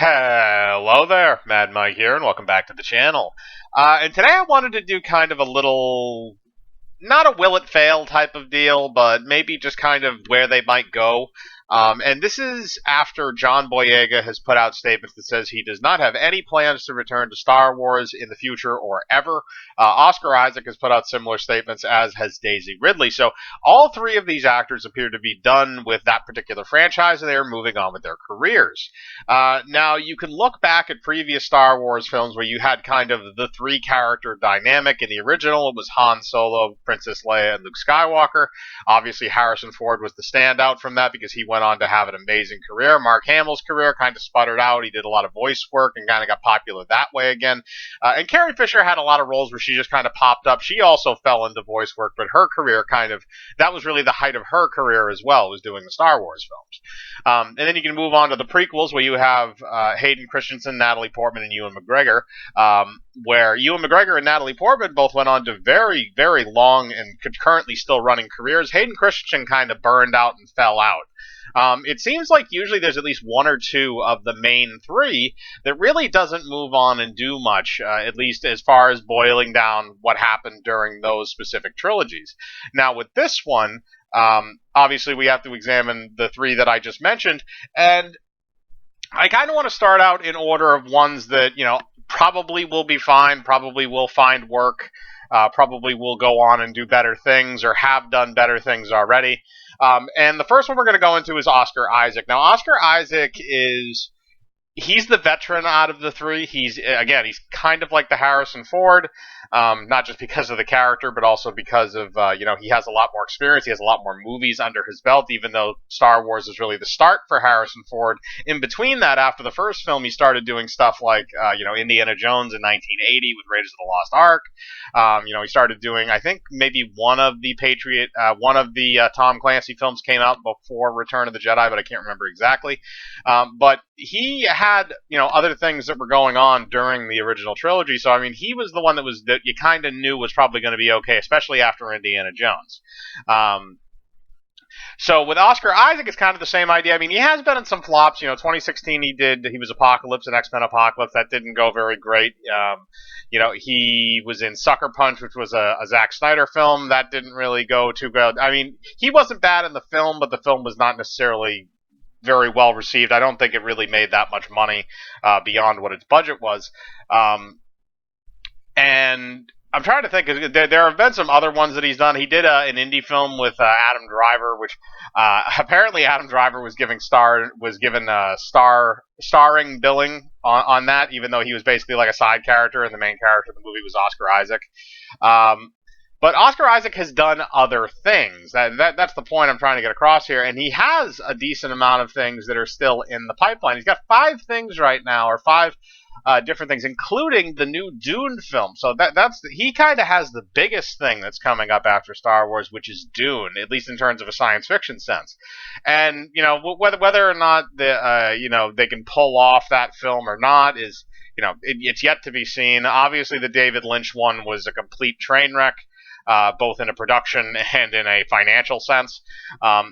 Hello there, Mad Mike here, and welcome back to the channel. And today I wanted to do kind of a little, not a will it fail type of deal, but maybe just kind of where they might go. And this is after John Boyega has put out statements that says he does not have any plans to return to Star Wars in the future or ever. Oscar Isaac has put out similar statements, as has Daisy Ridley. So all three of these actors appear to be done with that particular franchise, and they are moving on with their careers. Now, you can look back at previous Star Wars films where you had kind of the three-character dynamic. In the original, it was Han Solo, Princess Leia, and Luke Skywalker. Obviously, Harrison Ford was the standout from that because he went on to have an amazing career. Mark Hamill's career kind of sputtered out. He did a lot of voice work and kind of got popular that way again. And Carrie Fisher had a lot of roles where she just kind of popped up. She also fell into voice work, but her career that was really the height of her career as well, was doing the Star Wars films. And then you can move on to the prequels where you have Hayden Christensen, Natalie Portman, and Ewan McGregor, where Ewan McGregor and Natalie Portman both went on to very, very long and currently still running careers. Hayden Christensen kind of burned out and fell out. It seems like usually there's at least one or two of the main three that really doesn't move on and do much, at least as far as boiling down what happened during those specific trilogies. Now, with this one, obviously we have to examine the three that I just mentioned, and I kind of want to start out in order of ones that, probably will be fine, probably will find work, probably will go on and do better things or have done better things already. And the first one we're going to go into is Oscar Isaac. Now, Oscar Isaac he's the veteran out of the three. He's kind of like the Harrison Ford, not just because of the character, but also because of, he has a lot more experience. He has a lot more movies under his belt, even though Star Wars is really the start for Harrison Ford. In between that, after the first film, he started doing stuff like, Indiana Jones in 1980 with Raiders of the Lost Ark. He started doing, I think, maybe one of the Tom Clancy films came out before Return of the Jedi, but I can't remember exactly. But he had, other things that were going on during the original trilogy. So, he was the one that you kind of knew was probably going to be okay, especially after Indiana Jones. So with Oscar Isaac, it's kind of the same idea. He has been in some flops. 2016 he was Apocalypse and X-Men Apocalypse. That didn't go very great. He was in Sucker Punch, which was a Zack Snyder film. That didn't really go too good. He wasn't bad in the film, but the film was not necessarily very well received. I don't think it really made that much money beyond what its budget was. And I'm trying to think. There have been some other ones that he's done. He did an indie film with Adam Driver, which apparently Adam Driver was given starring billing on that, even though he was basically like a side character, and the main character of the movie was Oscar Isaac. But Oscar Isaac has done other things. That's the point I'm trying to get across here. And he has a decent amount of things that are still in the pipeline. He's got 5 things right now, or 5 different things, including the new Dune film. So he kind of has the biggest thing that's coming up after Star Wars, which is Dune, at least in terms of a science fiction sense. And whether or not they can pull off that film or not is it's yet to be seen. Obviously, the David Lynch one was a complete train wreck. Both in a production and in a financial sense.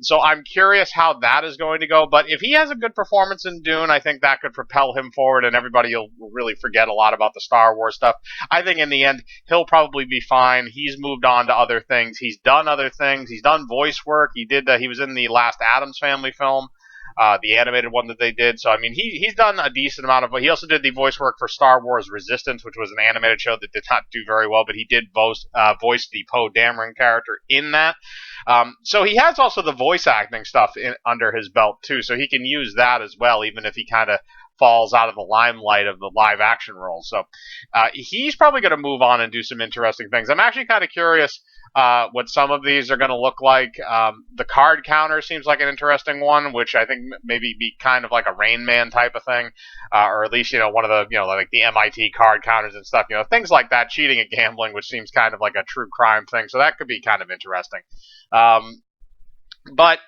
So I'm curious how that is going to go. But if he has a good performance in Dune, I think that could propel him forward, and everybody will really forget a lot about the Star Wars stuff. I think in the end, he'll probably be fine. He's moved on to other things. He's done other things. He's done voice work. He was in the last Addams Family film. The animated one that they did. So, he's done a decent amount of. He also did the voice work for Star Wars Resistance, which was an animated show that did not do very well, but he did voice the Poe Dameron character in that. So he has also the voice acting stuff under his belt, too, so he can use that as well, even if he kind of falls out of the limelight of the live action role. So he's probably going to move on and do some interesting things. I'm actually kind of curious what some of these are going to look like. The card counter seems like an interesting one, which I think maybe be kind of like a Rain Man type of thing, or at least one of the like the MIT card counters and stuff. Things like that, cheating at gambling, which seems kind of like a true crime thing. So that could be kind of interesting. But,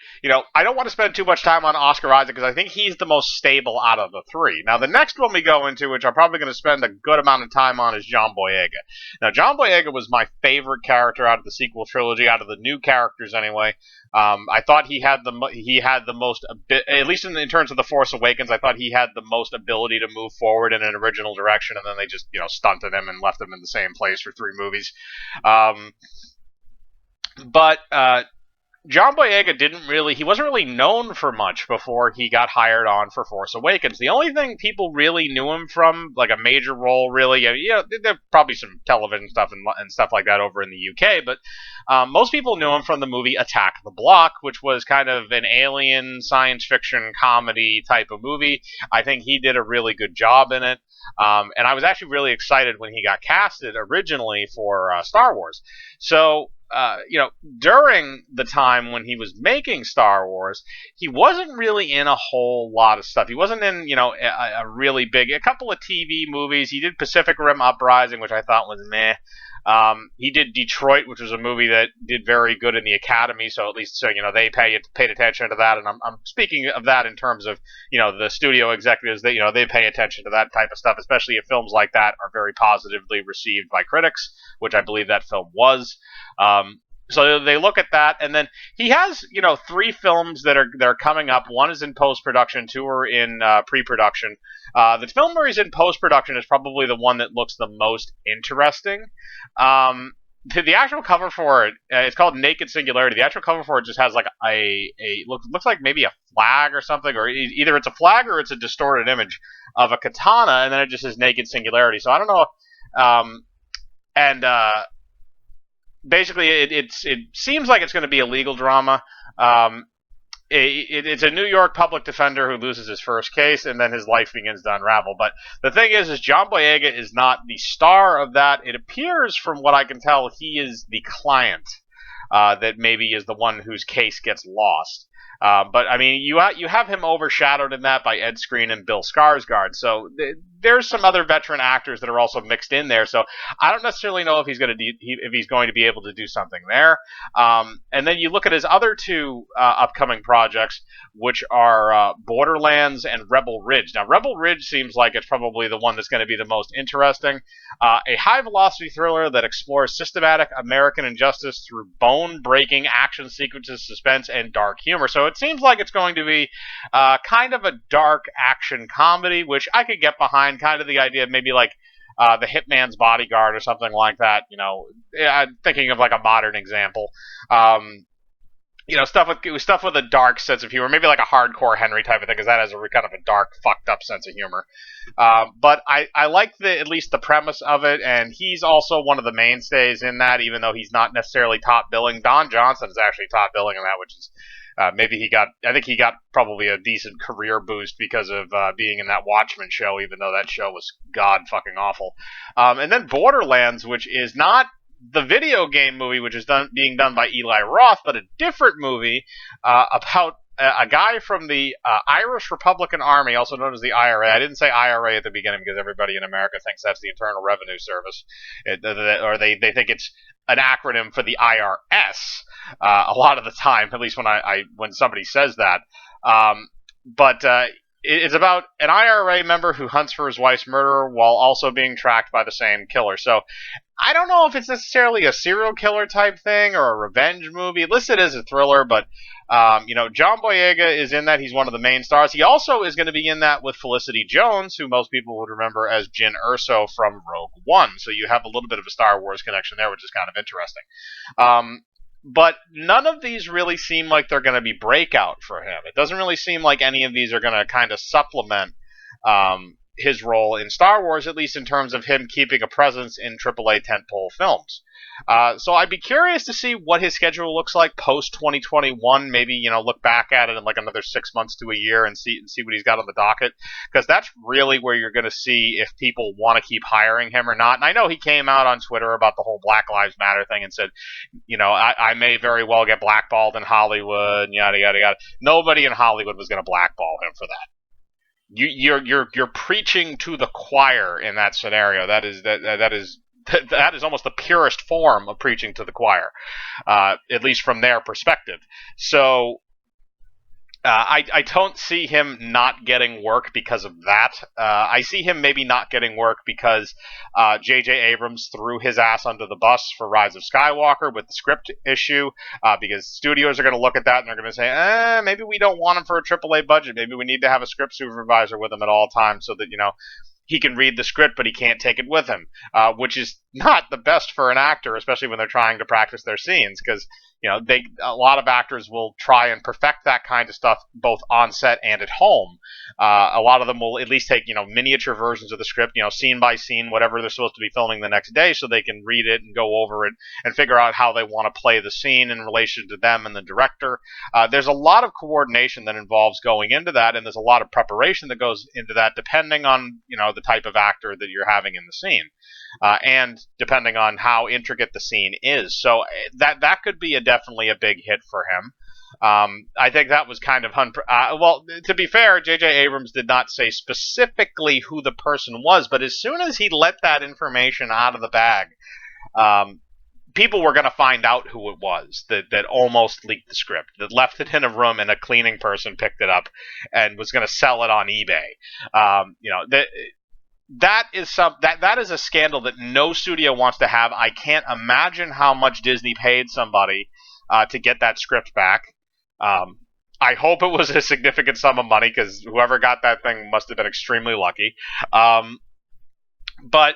I don't want to spend too much time on Oscar Isaac because I think he's the most stable out of the three. Now, the next one we go into, which I'm probably going to spend a good amount of time on, is John Boyega. Now, John Boyega was my favorite character out of the sequel trilogy, out of the new characters anyway. I thought he had the most, at least in terms of the Force Awakens, I thought he had the most ability to move forward in an original direction, and then they just stunted him and left him in the same place for 3 movies. But John Boyega he wasn't really known for much before he got hired on for Force Awakens. The only thing people really knew him from, like a major role, really, there's probably some television stuff and stuff like that over in the UK, but most people knew him from the movie Attack the Block, which was kind of an alien science fiction comedy type of movie. I think he did a really good job in it. And I was actually really excited when he got casted originally for Star Wars. So, during the time when he was making Star Wars, he wasn't really in a whole lot of stuff. He wasn't in, a really a couple of TV movies. He did Pacific Rim Uprising, which I thought was meh. He did Detroit, which was a movie that did very good in the Academy, so at least they paid attention to that. And I'm speaking of that in terms of the studio executives that they pay attention to that type of stuff, especially if films like that are very positively received by critics, which I believe that film was. So they look at that, and then he has 3 films that are coming up. One is in post production, 2 are in pre-production. The film where he's in post production is probably the one that looks the most interesting. The actual cover for it, it's called Naked Singularity. The actual cover for it just has like looks like maybe a flag or something, or either it's a flag or it's a distorted image of a katana, and then it just says Naked Singularity. So I don't know. And basically, it seems like it's going to be a legal drama. It's a New York public defender who loses his first case, and then his life begins to unravel. But the thing is John Boyega is not the star of that. It appears, from what I can tell, he is the client that maybe is the one whose case gets lost. But I mean, you have him overshadowed in that by Ed Skrein and Bill Skarsgård. So there's some other veteran actors that are also mixed in there. So I don't necessarily know if he's going to be able to do something there. And then you look at his other 2 upcoming projects, which are Borderlands and Rebel Ridge. Now, Rebel Ridge seems like it's probably the one that's going to be the most interesting. A high-velocity thriller that explores systematic American injustice through bone-breaking action sequences, suspense, and dark humor. So it seems like it's going to be kind of a dark action comedy, which I could get behind. Kind of the idea of maybe like The Hitman's Bodyguard or something like that. I'm thinking of like a modern example. Stuff with a dark sense of humor, maybe like a hardcore Henry type of thing, because that has a kind of a dark, fucked up sense of humor. But I like at least the premise of it, and he's also one of the mainstays in that, even though he's not necessarily top billing. Don Johnson is actually top billing in that, which is I think he got probably a decent career boost because of being in that Watchmen show, even though that show was god fucking awful. And then Borderlands, which is not the video game movie, which is being done by Eli Roth, but a different movie about a guy from the Irish Republican Army, also known as the IRA. I didn't say IRA at the beginning because everybody in America thinks that's the Internal Revenue Service, or they think it's an acronym for the IRS. A lot of the time, at least when somebody says that. But it's about an IRA member who hunts for his wife's murderer while also being tracked by the same killer. So I don't know if it's necessarily a serial killer type thing or a revenge movie. Listed as a thriller, but John Boyega is in that. He's one of the main stars. He also is going to be in that with Felicity Jones, who most people would remember as Jyn Erso from Rogue One. So you have a little bit of a Star Wars connection there, which is kind of interesting. But none of these really seem like they're going to be breakout for him. It doesn't really seem like any of these are going to kind of supplement his role in Star Wars, at least in terms of him keeping a presence in AAA tentpole films. So I'd be curious to see what his schedule looks like post 2021. Maybe look back at it in like another 6 months to a year and see what he's got on the docket, because that's really where you're going to see if people want to keep hiring him or not. And I know he came out on Twitter about the whole Black Lives Matter thing and said, I may very well get blackballed in Hollywood, yada yada yada. Nobody in Hollywood was going to blackball him for that. You're preaching to the choir in that scenario. That is that is almost the purest form of preaching to the choir, at least from their perspective. So I don't see him not getting work because of that. I see him maybe not getting work because J.J. Abrams threw his ass under the bus for Rise of Skywalker with the script issue, because studios are going to look at that and they're going to say, maybe we don't want him for a AAA budget. Maybe we need to have a script supervisor with him at all times so that, he can read the script, but he can't take it with him, which is not the best for an actor, especially when they're trying to practice their scenes, because a lot of actors will try and perfect that kind of stuff both on set and at home. A lot of them will at least take miniature versions of the script, scene by scene, whatever they're supposed to be filming the next day, so they can read it and go over it and figure out how they want to play the scene in relation to them and the director. There's a lot of coordination that involves going into that, and there's a lot of preparation that goes into that, depending on the type of actor that you're having in the scene. And depending on how intricate the scene is. So that could be definitely a big hit for him. I think that was kind of well, to be fair, J.J. Abrams did not say specifically who the person was, but as soon as he let that information out of the bag, people were going to find out who it was that almost leaked the script, that left it in a room and a cleaning person picked it up and was going to sell it on eBay. That is a scandal that no studio wants to have. I can't imagine how much Disney paid somebody to get that script back. I hope it was a significant sum of money, because whoever got that thing must have been extremely lucky. But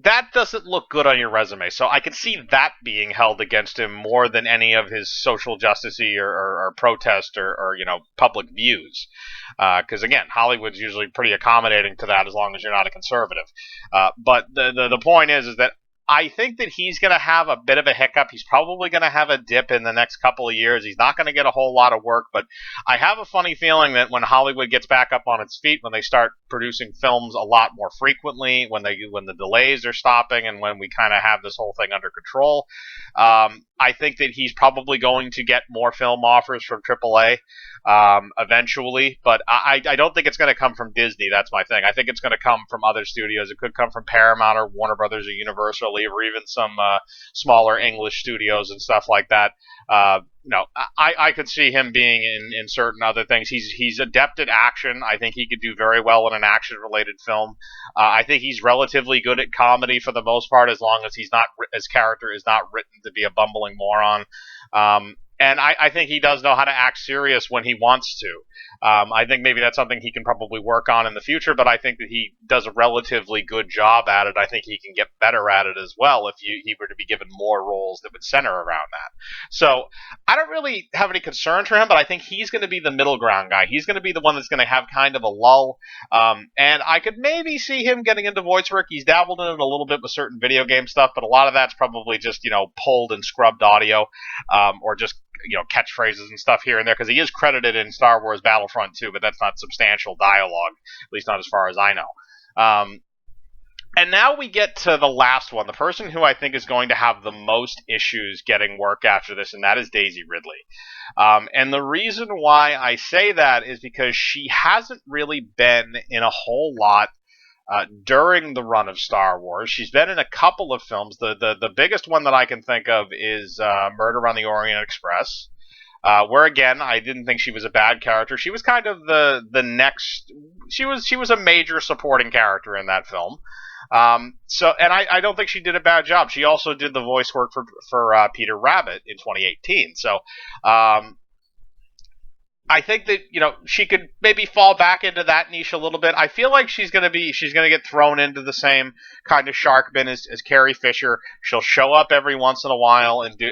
that doesn't look good on your resume. So I can see that being held against him more than any of his social justicey or protest or public views. Because again, Hollywood's usually pretty accommodating to that as long as you're not a conservative. But the point is that I think that he's going to have a bit of a hiccup. He's probably going to have a dip in the next couple of years. He's not going to get a whole lot of work, but I have a funny feeling that when Hollywood gets back up on its feet, when they start producing films a lot more frequently, when the delays are stopping, and when we kind of have this whole thing under control, I think that he's probably going to get more film offers from AAA eventually, but I don't think it's going to come from Disney. That's my thing. I think it's going to come from other studios. It could come from Paramount or Warner Brothers or Universal, or even some smaller English studios and stuff like that. I could see him being in certain other things. He's adept at action. I think he could do very well in an action-related film. I think he's relatively good at comedy for the most part, as long as his character is not written to be a bumbling moron. And I think he does know how to act serious when he wants to. I think maybe that's something he can probably work on in the future, but I think that he does a relatively good job at it. I think he can get better at it as well if he were to be given more roles that would center around that. So I don't really have any concerns for him, but I think he's going to be the middle ground guy. He's going to be the one that's going to have kind of a lull. And I could maybe see him getting into voice work. He's dabbled in it a little bit with certain video game stuff, but a lot of that's probably just, pulled and scrubbed audio, or just catchphrases and stuff here and there, because he is credited in Star Wars Battlefront 2, but that's not substantial dialogue, at least not as far as I know. And now we get to the last one, the person who I think is going to have the most issues getting work after this, and that is Daisy Ridley. And the reason why I say that is because she hasn't really been in a whole lot during the run of Star Wars. She's been in a couple of films. The biggest one that I can think of is Murder on the Orient Express, where again I didn't think she was a bad character. She was kind of the next. She was a major supporting character in that film. And I don't think she did a bad job. She also did the voice work for Peter Rabbit in 2018. So I think that she could maybe fall back into that niche a little bit. I feel like she's gonna get thrown into the same kind of shark bin as Carrie Fisher. She'll show up every once in a while and do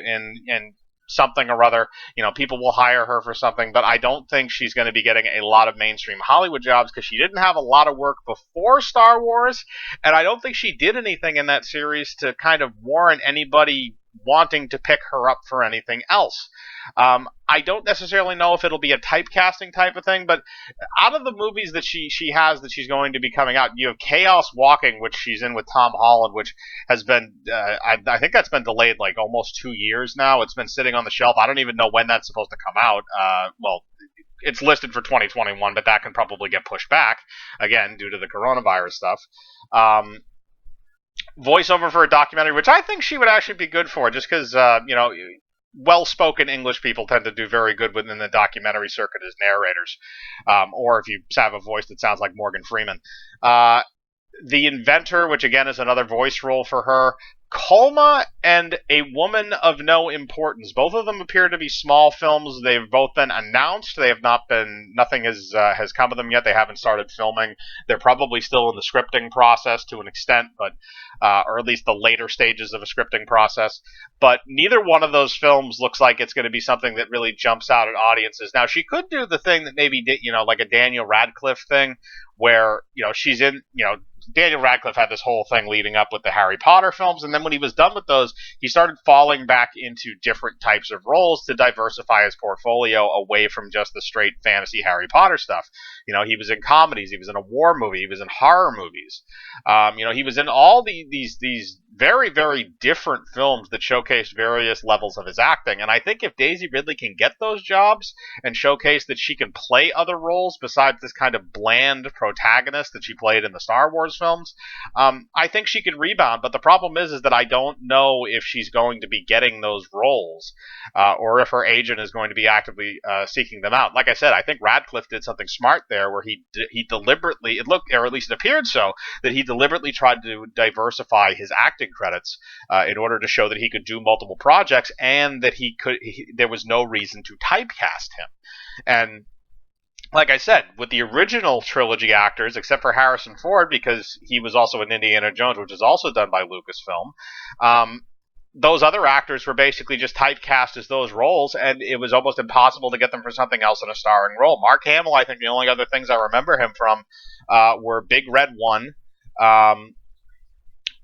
something or other. People will hire her for something, but I don't think she's going to be getting a lot of mainstream Hollywood jobs because she didn't have a lot of work before Star Wars, and I don't think she did anything in that series to kind of warrant anybody wanting to pick her up for anything else. I don't necessarily know if it'll be a typecasting type of thing, but out of the movies that she has that she's going to be coming out, you have Chaos Walking, which she's in with Tom Holland, which has been, I think that's been delayed like almost 2 years now. It's been sitting on the shelf. I don't even know when that's supposed to come out. Well, it's listed for 2021, but that can probably get pushed back, again, due to the coronavirus stuff. voiceover for a documentary, which I think she would actually be good for, just because well-spoken English people tend to do very good within the documentary circuit as narrators, or if you have a voice that sounds like Morgan Freeman. Uh, the Inventor, which again is another voice role for her. Colma and A Woman of No Importance. Both of them appear to be small films. They've both been announced. They have not been. Nothing has come of them yet. They haven't started filming. They're probably still in the scripting process to an extent, but or at least the later stages of a scripting process. But neither one of those films looks like it's going to be something that really jumps out at audiences. Now she could do the thing that maybe did, like a Daniel Radcliffe thing, where she's in, Daniel Radcliffe had this whole thing leading up with the Harry Potter films, and then when he was done with those, he started falling back into different types of roles to diversify his portfolio away from just the straight fantasy Harry Potter stuff. He was in comedies, he was in a war movie, he was in horror movies. He was in all these very, very different films that showcased various levels of his acting. And I think if Daisy Ridley can get those jobs and showcase that she can play other roles besides this kind of bland protagonist that she played in the Star Wars films, I think she could rebound. But the problem is that I don't know if she's going to be getting those roles, or if her agent is going to be actively seeking them out. Like I said, I think Radcliffe did something smart there, where he deliberately, it looked, or at least it appeared so, that he deliberately tried to diversify his acting credits in order to show that he could do multiple projects and that there was no reason to typecast him. And like I said, with the original trilogy actors, except for Harrison Ford, because he was also in Indiana Jones, which is also done by Lucasfilm, those other actors were basically just typecast as those roles, and it was almost impossible to get them for something else in a starring role. Mark Hamill, I think the only other things I remember him from were Big Red One,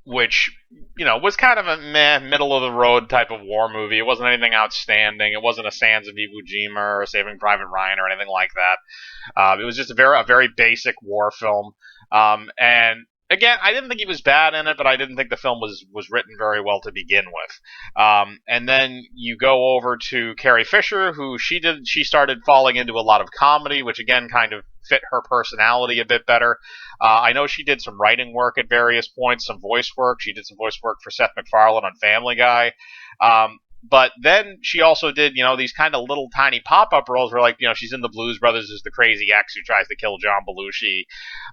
which was kind of a middle of the road type of war movie. It wasn't anything outstanding. It wasn't a Sands of Iwo Jima or Saving Private Ryan or anything like that. It was just a very basic war film. And again, I didn't think he was bad in it, but I didn't think the film was written very well to begin with. And then you go over to Carrie Fisher, who she started falling into a lot of comedy, which again kind of fit her personality a bit better. I know she did some writing work at various points, some voice work. She did some voice work for Seth MacFarlane on Family Guy. But then she also did, these kind of little tiny pop-up roles where, she's in the Blues Brothers as the crazy ex who tries to kill John Belushi.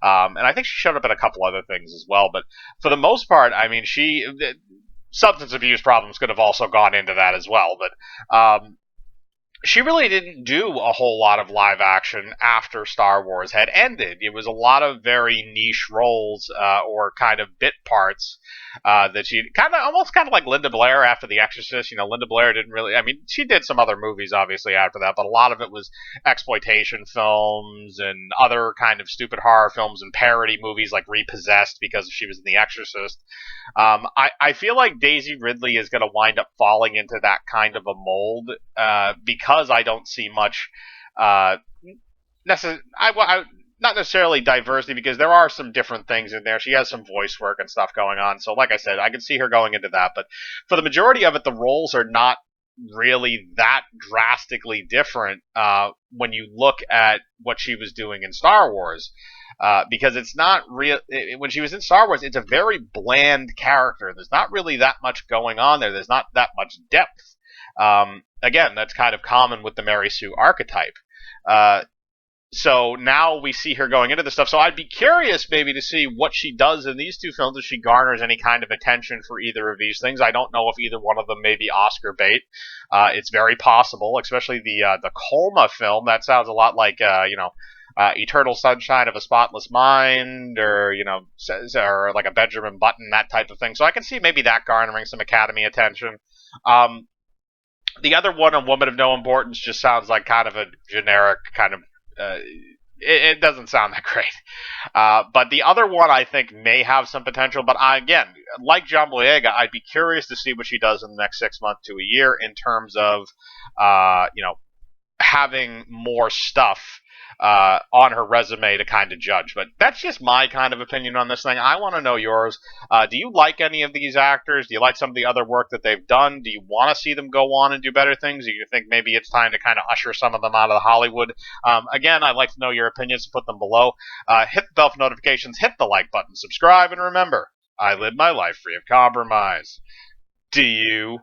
And I think she showed up in a couple other things as well. But for the most part, I mean, substance abuse problems could have also gone into that as well. But she really didn't do a whole lot of live action after Star Wars had ended. It was a lot of very niche roles or kind of bit parts that she almost kind of like Linda Blair after The Exorcist. Linda Blair didn't really. I mean, she did some other movies obviously after that, but a lot of it was exploitation films and other kind of stupid horror films and parody movies like Repossessed because she was in The Exorcist. I feel like Daisy Ridley is going to wind up falling into that kind of a mold because I don't see much not necessarily diversity, because there are some different things in there. She has some voice work and stuff going on. So like I said, I can see her going into that. But for the majority of it, the roles are not really that drastically different when you look at what she was doing in Star Wars. Because it's not real. When she was in Star Wars, it's a very bland character. There's not really that much going on there. There's not that much depth. Again, that's kind of common with the Mary Sue archetype. So now we see her going into this stuff. So I'd be curious maybe to see what she does in these two films, if she garners any kind of attention for either of these things. I don't know if either one of them may be Oscar bait. It's very possible, especially the Colma film. That sounds a lot like Eternal Sunshine of a Spotless Mind, or like a Benjamin Button, that type of thing. So I can see maybe that garnering some Academy attention. The other one, A Woman of No Importance, just sounds like kind of a generic kind of. It doesn't sound that great. But the other one I think may have some potential. But again, like John Boyega, I'd be curious to see what she does in the next 6 months to a year in terms of having more stuff on her resume to kind of judge. But that's just my kind of opinion on this thing. I want to know yours. Do you like any of these actors? Do you like some of the other work that they've done? Do you want to see them go on and do better things? Do you think maybe it's time to kind of usher some of them out of Hollywood? Again, I'd like to know your opinions. Put them below. Hit the bell for notifications, hit the like button, subscribe, and remember, I live my life free of compromise. Do you